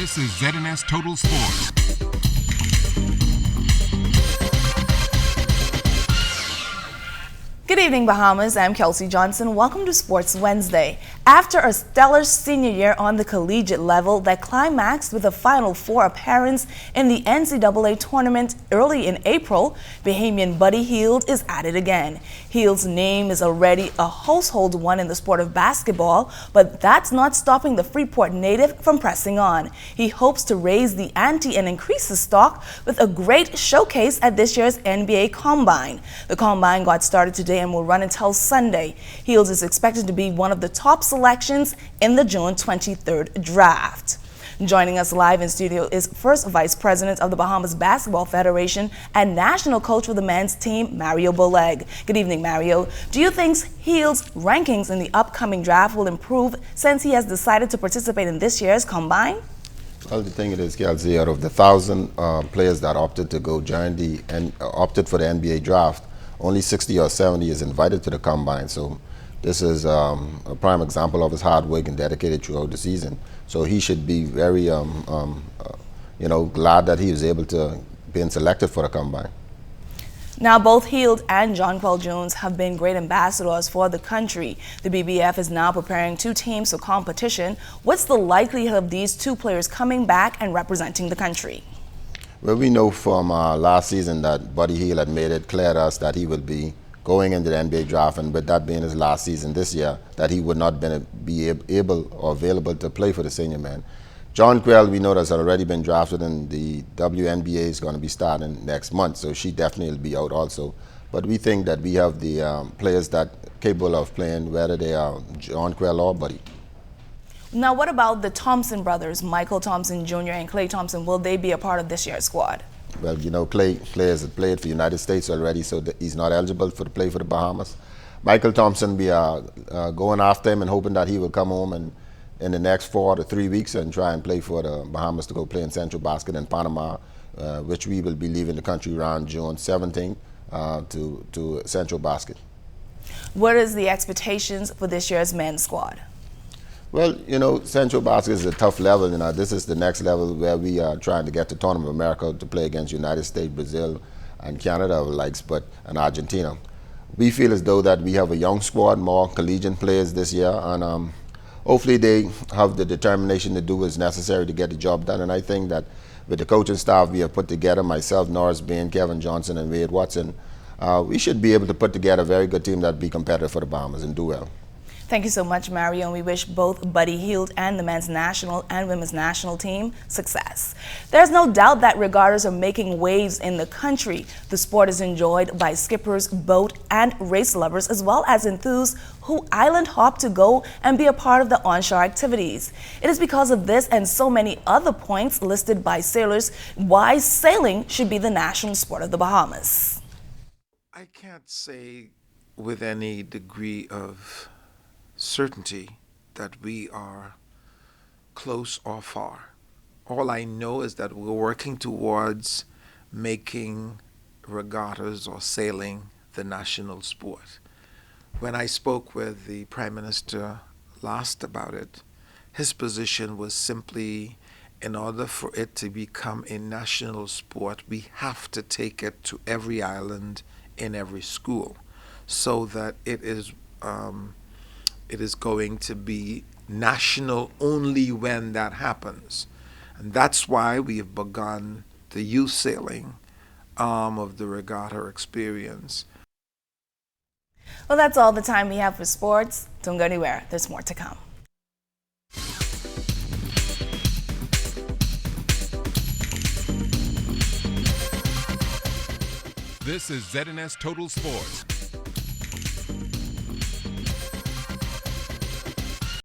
This is ZNS Total Sports. Good evening, Bahamas. I'm Kelsey Johnson. Welcome to Sports Wednesday. After a stellar senior year on the collegiate level that climaxed with a Final Four appearance in the NCAA tournament early in April, Bahamian Buddy Hield is at it again. Hield's name is already a household one in the sport of basketball, but that's not stopping the Freeport native from pressing on. He hopes to raise the ante and increase his stock with a great showcase at this year's NBA Combine. The Combine got started today and will run until Sunday. Hield is expected to be one of the top selections in the June 23rd draft. Joining us live in studio is first Vice President of the Bahamas Basketball Federation and National Coach for the men's team, Mario Boleg. Good evening, Mario. Do you think Hield's rankings in the upcoming draft will improve since he has decided to participate in this year's Combine? Well, the thing is, Kelsey, out of the 1,000 players that opted to go join the and opted for the NBA draft, only 60 or 70 is invited to the Combine. So this is a prime example of his hard work and dedicated throughout the season. So he should be very, glad that he was able to be selected for the Combine. Now, both Hield and Jonquel Jones have been great ambassadors for the country. The BBF is now preparing two teams for competition. What's the likelihood of these two players coming back and representing the country? Well, we know from last season that Buddy Hield had made it clear to us that he would be going into the NBA draft, and with that being his last season this year, that he would not be able or available to play for the senior men. Jonquel, we know, has already been drafted, and the WNBA is going to be starting next month, so she definitely will be out also. But we think that we have the players that are capable of playing, whether they are Jonquel or Buddy. Now, what about the Thompson brothers, Michael Thompson Jr. and Clay Thompson? Will they be a part of this year's squad? Well, you know, Clay has played for the United States already, so he's not eligible to play for the Bahamas. Michael Thompson, we are going after him and hoping that he will come home and in the next 4 to 3 weeks and try and play for the Bahamas to go play in Central Basket in Panama, which we will be leaving the country around June 17th to Central Basket. What is the expectations for this year's men's squad? Well, you know, Central Basket is a tough level. You know, this is the next level where we are trying to get to Tournament of America to play against United States, Brazil, and Canada, and Argentina. We feel as though that we have a young squad, more collegiate players this year, and hopefully they have the determination to do what's necessary to get the job done. And I think that with the coaching staff we have put together, myself, Norris Bain, Kevin Johnson, and Wade Watson, we should be able to put together a very good team that will be competitive for the Bahamas and do well. Thank you so much, Mario, and we wish both Buddy Hield and the men's national and women's national team success. There's no doubt that regattas are making waves in the country. The sport is enjoyed by skippers, boat, and race lovers, as well as enthused who island hop to go and be a part of the onshore activities. It is because of this and so many other points listed by sailors why sailing should be the national sport of the Bahamas. I can't say with any degree of certainty that we are close or far. All I know is that we're working towards making regattas or sailing the national sport. When I spoke with the Prime Minister last about it, his position was simply, in order for it to become a national sport, we have to take it to every island in every school, so that it is going to be national only when that happens. And that's why we have begun the youth sailing arm of the regatta experience. Well, that's all the time we have for sports. Don't go anywhere. There's more to come. This is ZNS Total Sports.